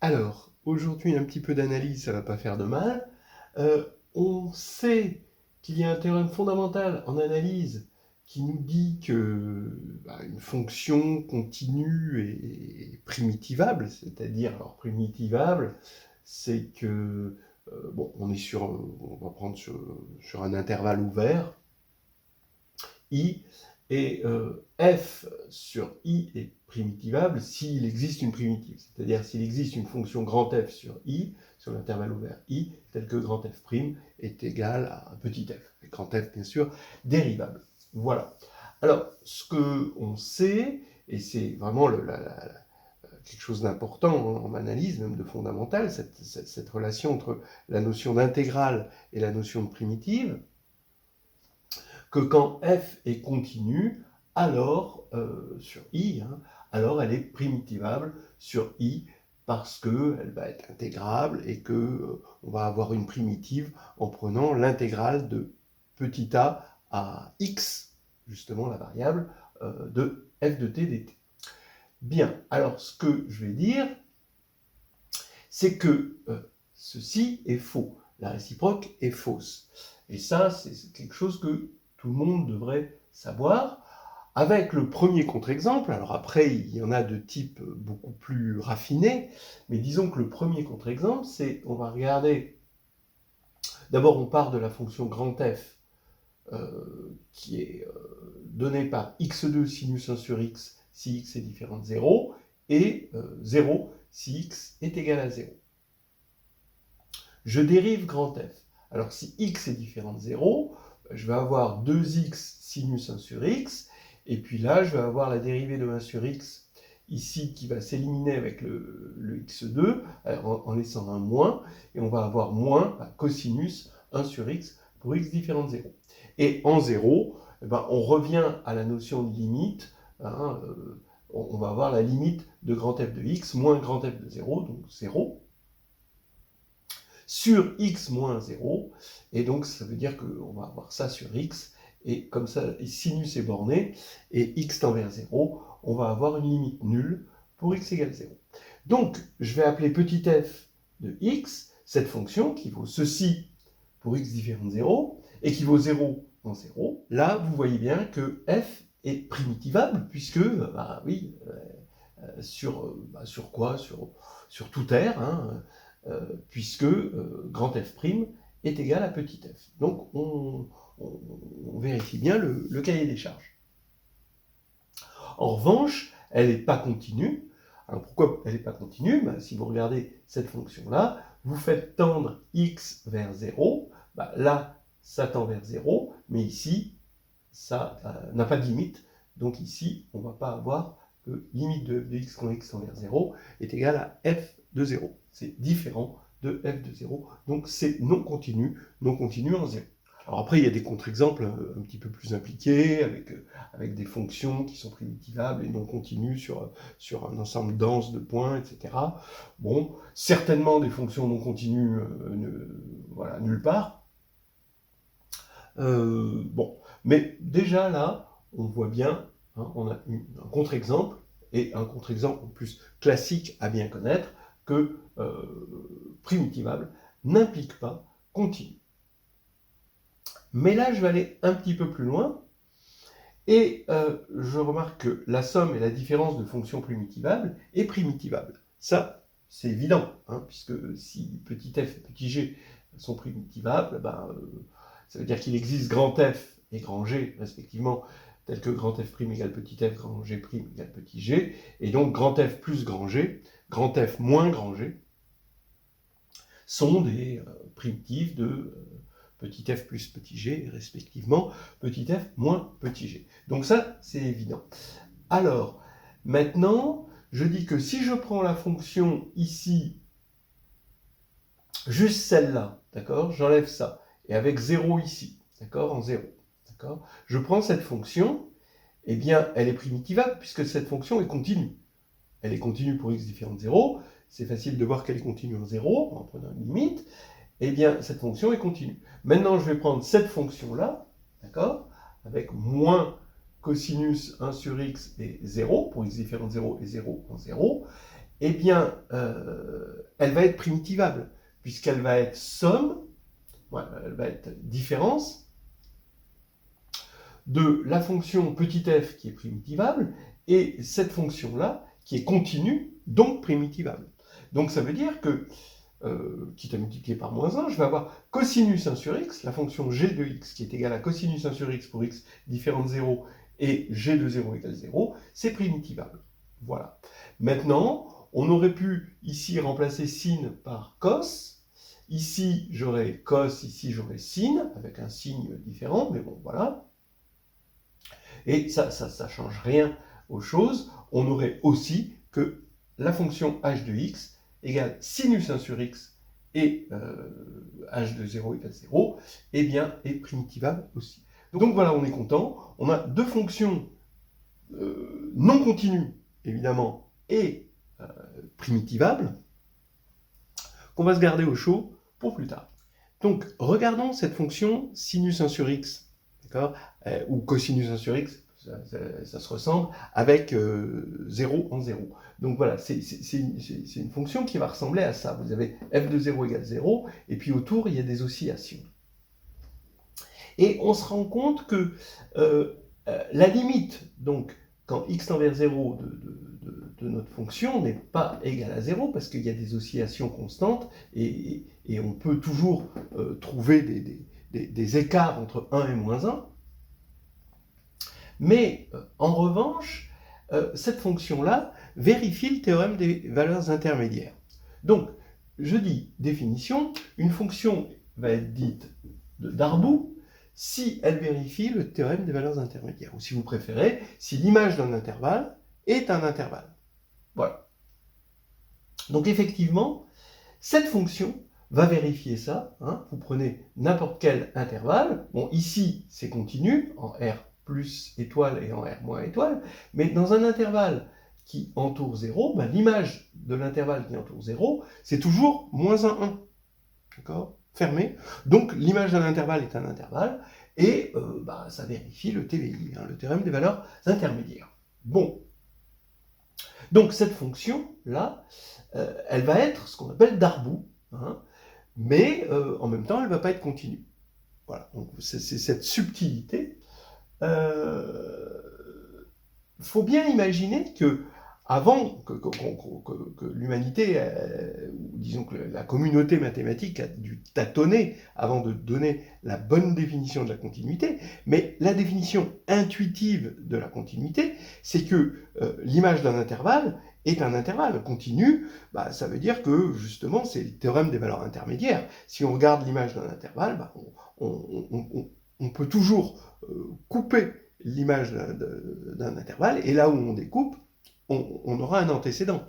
Alors, aujourd'hui, un petit peu d'analyse, ça va pas faire de mal. On sait qu'il y a un théorème fondamental en analyse qui nous dit que une fonction continue est primitivable, c'est-à-dire, alors primitivable, c'est que, on est on va prendre sur un intervalle ouvert, I, et f sur i est primitivable s'il existe une primitive, c'est-à-dire s'il existe une fonction grand F sur i, sur l'intervalle ouvert i, tel que grand F' est égal à un petit f, et grand F bien sûr dérivable. Voilà. Alors, ce qu'on sait, et c'est vraiment quelque chose d'important en analyse, même de fondamental, cette relation entre la notion d'intégrale et la notion de primitive, que quand f est continue, alors, sur i, alors elle est primitivable sur i, parce qu'elle va être intégrable et qu'on va avoir une primitive en prenant l'intégrale de petit a à x, justement la variable, de f de t dt. Bien, alors ce que je vais dire, c'est que ceci est faux. La réciproque est fausse. Et ça, c'est quelque chose que tout le monde devrait savoir. Avec le premier contre-exemple, alors après, il y en a de type beaucoup plus raffiné, mais disons que le premier contre-exemple, c'est, on va regarder, d'abord on part de la fonction grand F, qui est donnée par x2 sinus 1 sur x, si x est différent de 0, et 0 si x est égal à 0. Je dérive grand F. Alors si x est différent de 0, je vais avoir 2x sinus 1 sur x, et puis là, je vais avoir la dérivée de 1 sur x, ici, qui va s'éliminer avec le x2, en laissant un moins, et on va avoir moins cosinus 1 sur x pour x différent de 0. Et en 0, on revient à la notion de limite, on va avoir la limite de grand F de x moins grand F de 0, donc 0, sur x moins 0, et donc ça veut dire qu'on va avoir ça sur x, et comme ça, sinus est borné, et x tend vers 0, on va avoir une limite nulle pour x égale 0. Donc, je vais appeler petit f de x, cette fonction qui vaut ceci pour x différent de 0, et qui vaut 0 en 0. Là, vous voyez bien que f est primitivable, puisque, sur quoi? Sur tout R, puisque grand F' est égal à petit f. Donc, on vérifie bien le cahier des charges. En revanche, elle n'est pas continue. Alors pourquoi elle n'est pas continue? Si vous regardez cette fonction-là, vous faites tendre x vers 0, là, ça tend vers 0, mais ici, ça n'a pas de limite. Donc ici, on ne va pas avoir que limite de f de x quand x tend vers 0 est égale à f de 0. C'est différent de f de 0, donc c'est non continu en 0. Alors après, il y a des contre-exemples un petit peu plus impliqués, avec des fonctions qui sont primitivables et non continues sur un ensemble dense de points, etc. Bon, certainement des fonctions non continues, nulle part. Mais déjà là, on voit bien, on a un contre-exemple, et un contre-exemple en plus classique à bien connaître, que primitivable n'implique pas continu. Mais là, je vais aller un petit peu plus loin, et je remarque que la somme et la différence de fonctions primitivables est primitivable. Ça, c'est évident, puisque si petit f et petit g sont primitivables, ça veut dire qu'il existe grand F et grand G, respectivement, tel que grand F' égale petit f, grand G' égale petit g, et donc grand F plus grand G, grand F moins grand G, sont des primitives de petit f plus petit g, respectivement, petit f moins petit g. Donc ça, c'est évident. Alors, maintenant, je dis que si je prends la fonction ici, juste celle-là, d'accord, j'enlève ça, et avec 0 ici, d'accord, en 0, d'accord, je prends cette fonction, eh bien, elle est primitivable, puisque cette fonction est continue. Elle est continue pour x différent de 0, c'est facile de voir qu'elle est continue en 0, en prenant une limite, eh bien, cette fonction est continue. Maintenant, je vais prendre cette fonction-là, d'accord, avec moins cosinus 1 sur x et 0, pour x différent de 0 et 0 en 0, eh bien, elle va être primitivable, puisqu'elle va être somme, elle va être différence de la fonction petit f qui est primitivable et cette fonction-là qui est continue, donc primitivable. Donc ça veut dire que, quitte à multiplier par moins 1, je vais avoir cosinus 1 sur x, la fonction g de x qui est égale à cosinus 1 sur x pour x différent de 0 et g de 0 égale 0, c'est primitivable. Voilà. Maintenant, on aurait pu ici remplacer sin par cos. Ici, j'aurais cos, ici, j'aurais sin, avec un signe différent, mais bon, voilà. Et ça ne change rien aux choses. On aurait aussi que la fonction h de x égale sinus 1 sur x et h de 0 égale 0, eh bien, est primitivable aussi. Donc voilà, on est content. On a deux fonctions non continues, évidemment, et primitivables, qu'on va se garder au chaud pour plus tard. Donc, regardons cette fonction sinus 1 sur x, d'accord, ou cosinus 1 sur x, ça se ressemble, avec 0 en 0. Donc voilà, c'est une fonction qui va ressembler à ça. Vous avez f de 0 égale 0, et puis autour, il y a des oscillations. Et on se rend compte que la limite, donc, quand x tend vers 0 de notre fonction n'est pas égale à 0, parce qu'il y a des oscillations constantes, et on peut toujours trouver des écarts entre 1 et moins 1. Mais en revanche, cette fonction-là vérifie le théorème des valeurs intermédiaires. Donc, je dis définition, une fonction va être dite de Darboux si elle vérifie le théorème des valeurs intermédiaires, ou si vous préférez, si l'image d'un intervalle est un intervalle. Voilà. Donc effectivement, cette fonction va vérifier ça. Hein. Vous prenez n'importe quel intervalle. Bon, ici, c'est continu, en R plus étoile et en R moins étoile. Mais dans un intervalle qui entoure 0, ben, l'image de l'intervalle qui entoure 0, c'est toujours moins 1, 1. D'accord ? Fermé. Donc l'image d'un intervalle est un intervalle. Et ça vérifie le TVI, hein, le théorème des valeurs intermédiaires. Bon. Donc cette fonction-là, elle va être ce qu'on appelle Darboux, hein, mais en même temps, elle ne va pas être continue. Voilà, donc c'est cette subtilité. Il faut bien imaginer que avant que l'humanité, disons que la communauté mathématique a dû tâtonner avant de donner la bonne définition de la continuité, mais la définition intuitive de la continuité, c'est que l'image d'un intervalle est un intervalle continu, ça veut dire que justement c'est le théorème des valeurs intermédiaires. Si on regarde l'image d'un intervalle, on peut toujours couper l'image d'un intervalle, et là où on découpe, on aura un antécédent.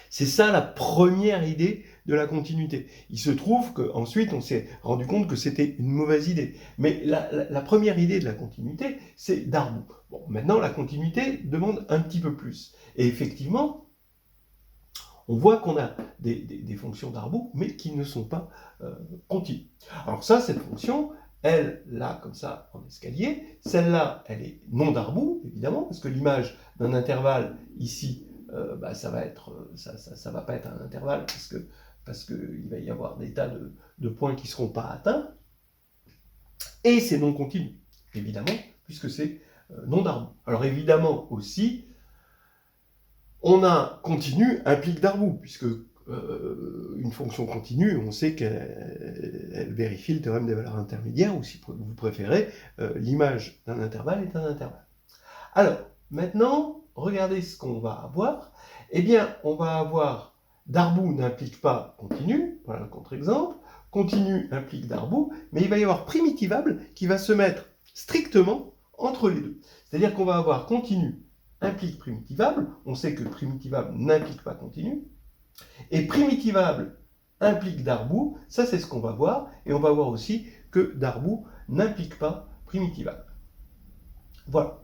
C'est ça la première idée de la continuité. Il se trouve qu'ensuite on s'est rendu compte que c'était une mauvaise idée. Mais la première idée de la continuité, c'est Darboux. Bon, maintenant la continuité demande un petit peu plus. Et effectivement, on voit qu'on a des fonctions Darboux, mais qui ne sont pas continues. Alors ça, cette fonction, elle, là, comme ça, en escalier, celle-là, elle est non Darboux, évidemment, parce que l'image d'un intervalle, ici, ça va pas être un intervalle, parce qu'il va y avoir des tas de points qui ne seront pas atteints, et c'est non continu, évidemment, puisque c'est non Darboux. Alors évidemment aussi, on a continu implique Darboux, puisque une fonction continue, on sait qu'elle vérifie le théorème des valeurs intermédiaires, ou si vous préférez, l'image d'un intervalle est un intervalle. Alors, maintenant, regardez ce qu'on va avoir. Eh bien, on va avoir Darboux n'implique pas continu, voilà un contre-exemple, continu implique Darboux, mais il va y avoir primitivable qui va se mettre strictement entre les deux. C'est-à-dire qu'on va avoir continu implique primitivable, on sait que primitivable n'implique pas continu, et primitivable implique Darboux, ça c'est ce qu'on va voir, et on va voir aussi que Darboux n'implique pas primitivable. Voilà.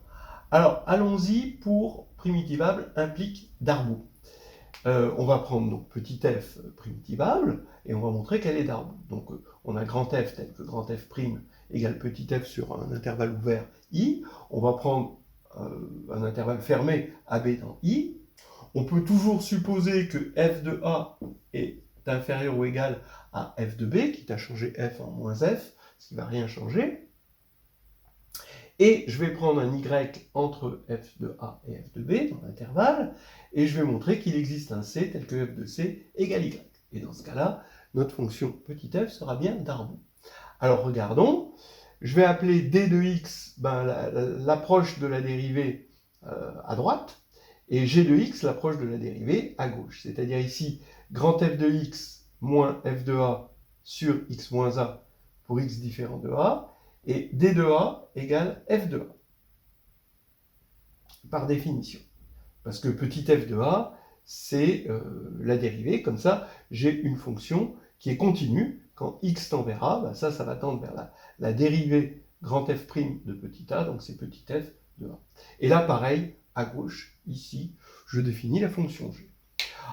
Alors, allons-y pour primitivable implique Darboux. On va prendre donc petit f primitivable, et on va montrer qu'elle est Darboux. Donc, on a grand f tel que grand f' égale petit f sur un intervalle ouvert i. On va prendre un intervalle fermé AB dans I. On peut toujours supposer que f de a est inférieur ou égal à f de b, quitte à changer f en moins f, ce qui ne va rien changer. Et je vais prendre un y entre f de a et f de b dans l'intervalle, et je vais montrer qu'il existe un c tel que f de c égale y. Et dans ce cas-là, notre fonction petit f sera bien Darboux. Alors regardons, je vais appeler d de x l'approche de la dérivée à droite, et g de x l'approche de la dérivée à gauche. C'est-à-dire ici, grand f de x moins f de a sur x moins a pour x différent de a, et d de a égale f de a, par définition. Parce que petit f de a, c'est la dérivée, comme ça, j'ai une fonction qui est continue. Quand x tend vers a, ça va tendre vers la dérivée grand f' de petit a, donc c'est petit f de a. Et là, pareil, à gauche, ici, je définis la fonction g.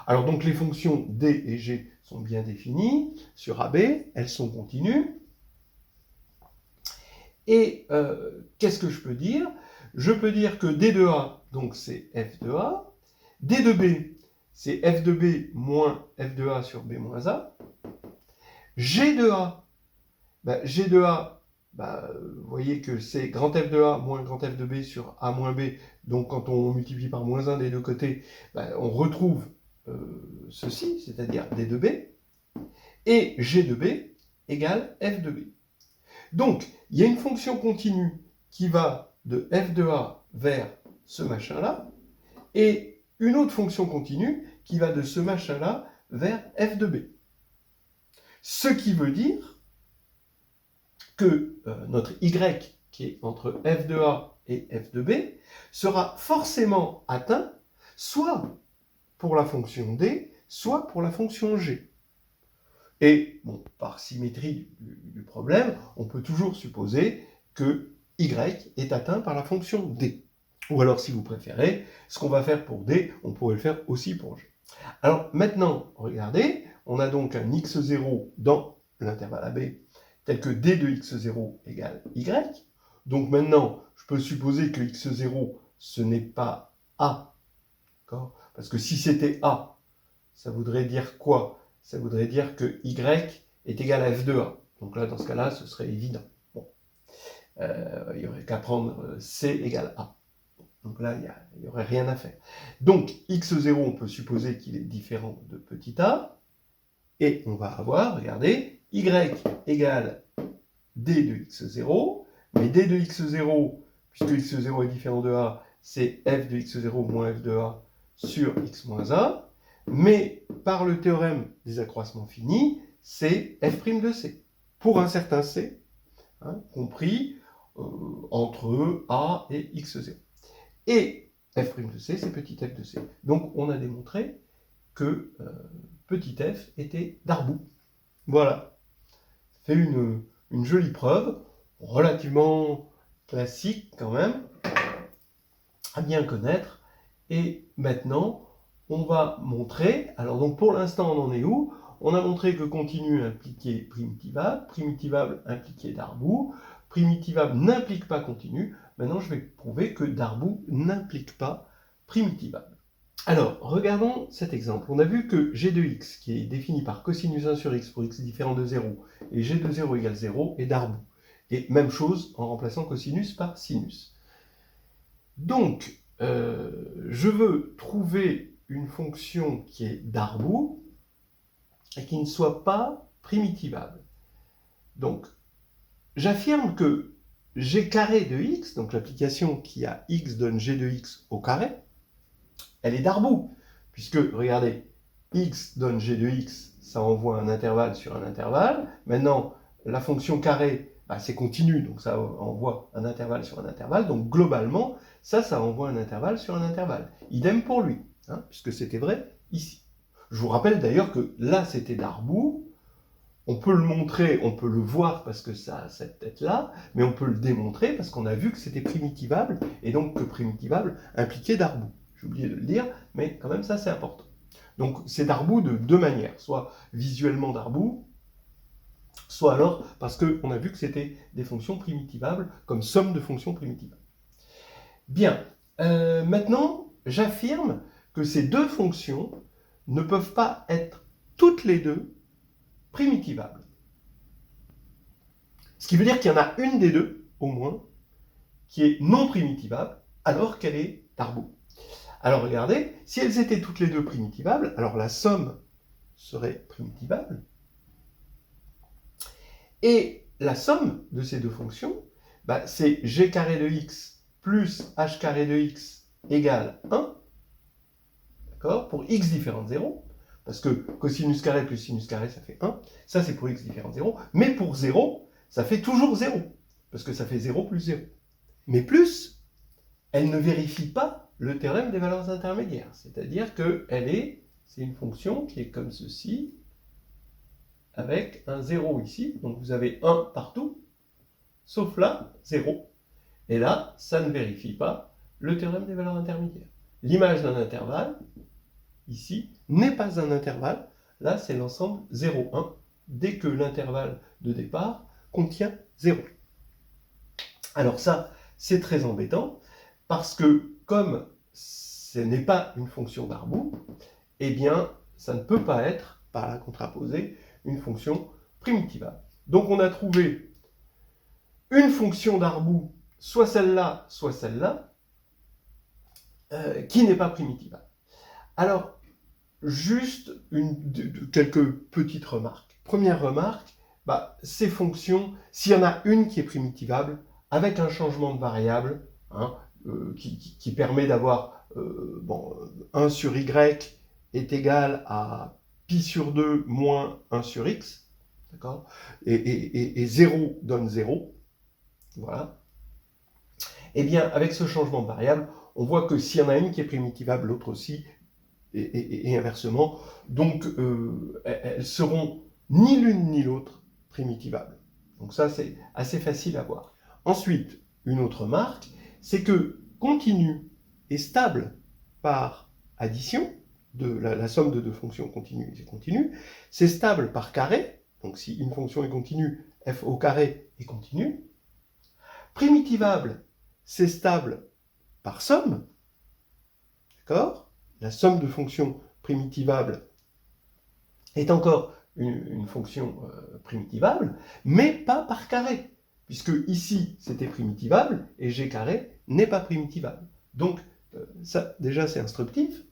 Alors donc les fonctions d et g sont bien définies sur AB, elles sont continues. Et qu'est-ce que je peux dire? Je peux dire que d de a, donc c'est f de a, d de b, c'est f de b moins f de a sur b moins a, g de a, g de a, vous voyez que c'est grand f de a moins grand f de b sur a moins b, donc quand on multiplie par moins 1 des deux côtés, on retrouve ceci, c'est-à-dire d de b, et g de b égale f de b. Donc, il y a une fonction continue qui va de f de a vers ce machin-là, et une autre fonction continue qui va de ce machin-là vers f de b. Ce qui veut dire que notre y, qui est entre f de a et f de b, sera forcément atteint soit pour la fonction d, soit pour la fonction g. Et, bon, par symétrie du problème, on peut toujours supposer que y est atteint par la fonction d. Ou alors, si vous préférez, ce qu'on va faire pour d, on pourrait le faire aussi pour g. Alors, maintenant, regardez, on a donc un x0 dans l'intervalle AB, tel que d de x0 égale y. Donc maintenant, je peux supposer que x0, ce n'est pas a. Parce que si c'était a, ça voudrait dire quoi? Ça voudrait dire que y est égal à f de a. Donc là, dans ce cas-là, ce serait évident. Bon. Il n'y aurait qu'à prendre c égale a. Donc là, il n'y aurait rien à faire. Donc, x0, on peut supposer qu'il est différent de petit a. Et on va avoir, regardez, y égale d de x0. Mais d de x0, puisque x0 est différent de a, c'est f de x0 moins f de a sur x moins a. Mais par le théorème des accroissements finis, c'est f' de c, pour un certain c, compris entre a et x0. Et f' de c, c'est petit f de c. Donc on a démontré que petit f était Darboux. Voilà. Ça fait une jolie preuve, relativement classique quand même, à bien connaître. Et maintenant, on va montrer, alors donc pour l'instant on en est où? On a montré que continu impliquait primitivable, primitivable impliquait Darboux, primitivable n'implique pas continu. Maintenant je vais prouver que Darboux n'implique pas primitivable. Alors, regardons cet exemple. On a vu que g de x, qui est défini par cosinus 1 sur x pour x différent de 0, et g de 0 égale 0, est Darboux. Et même chose en remplaçant cosinus par sinus. Donc, je veux trouver une fonction qui est Darboux et qui ne soit pas primitivable. Donc, j'affirme que g carré de x, donc l'application qui a x donne g de x au carré, elle est Darboux, puisque, regardez, x donne g de x, ça envoie un intervalle sur un intervalle. Maintenant, la fonction carré, c'est continu, donc ça envoie un intervalle sur un intervalle. Donc, globalement, ça envoie un intervalle sur un intervalle. Idem pour lui, puisque c'était vrai ici. Je vous rappelle d'ailleurs que là, c'était Darboux. On peut le montrer, on peut le voir parce que ça a cette tête-là, mais on peut le démontrer parce qu'on a vu que c'était primitivable, et donc que primitivable impliquait Darboux. J'ai oublié de le dire, mais quand même ça c'est important. Donc c'est Darboux de deux manières, soit visuellement Darboux, soit alors parce qu'on a vu que c'était des fonctions primitivables comme somme de fonctions primitivables. Bien, maintenant j'affirme que ces deux fonctions ne peuvent pas être toutes les deux primitivables. Ce qui veut dire qu'il y en a une des deux, au moins, qui est non primitivable, alors qu'elle est Darboux. Alors regardez, si elles étaient toutes les deux primitivables, alors la somme serait primitivable, et la somme de ces deux fonctions, c'est g carré de x plus h carré de x égale 1, d'accord, pour x différent de 0, parce que cosinus carré plus sinus carré, ça fait 1, ça c'est pour x différent de 0, mais pour 0, ça fait toujours 0, parce que ça fait 0 plus 0. Mais plus, elle ne vérifie pas le théorème des valeurs intermédiaires, c'est-à-dire que c'est une fonction qui est comme ceci, avec un 0 ici, donc vous avez 1 partout, sauf là, 0. Et là, ça ne vérifie pas le théorème des valeurs intermédiaires. L'image d'un intervalle, ici, n'est pas un intervalle, là c'est l'ensemble 0, 1, dès que l'intervalle de départ contient 0. Alors ça, c'est très embêtant, parce que comme ce n'est pas une fonction Darboux, eh bien, ça ne peut pas être, par la contraposée, une fonction primitivable. Donc on a trouvé une fonction Darboux, soit celle-là, qui n'est pas primitivable. Alors, juste quelques petites remarques. Première remarque, ces fonctions, s'il y en a une qui est primitivable, avec un changement de variable, qui permet d'avoir 1 sur y est égal à pi sur 2 moins 1 sur x, d'accord, et 0 donne 0, voilà. Eh bien, avec ce changement de variable, on voit que s'il y en a une qui est primitivable, l'autre aussi, et inversement, donc elles seront ni l'une ni l'autre primitivables. Donc ça, c'est assez facile à voir. Ensuite, une autre remarque, c'est que continu est stable par addition, de la somme de deux fonctions continue et continue, c'est stable par carré, donc si une fonction est continue, f au carré est continue. Primitivable, c'est stable par somme, d'accord? La somme de fonctions primitivables est encore une fonction primitivable, mais pas par carré, puisque ici c'était primitivable et g carré n'est pas primitivable. Donc ça déjà c'est instructif.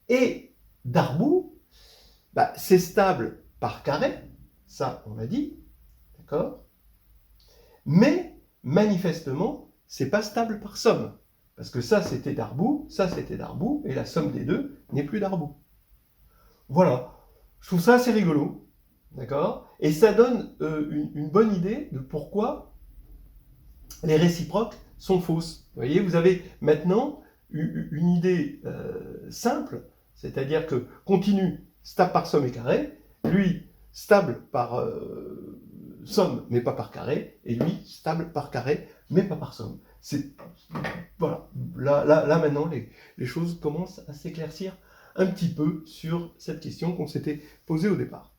Et Darboux, c'est stable par carré, ça on l'a dit, d'accord? Mais manifestement, c'est pas stable par somme. Parce que ça c'était Darboux, et la somme des deux n'est plus Darboux. Voilà, je trouve ça assez rigolo, d'accord? Et ça donne une bonne idée de pourquoi les réciproques sont fausses. Vous voyez, vous avez maintenant une idée simple, c'est-à-dire que continu, stable par somme et carré, lui, stable par somme, mais pas par carré, et lui, stable par carré, mais pas par somme. Voilà, là maintenant, les choses commencent à s'éclaircir un petit peu sur cette question qu'on s'était posée au départ.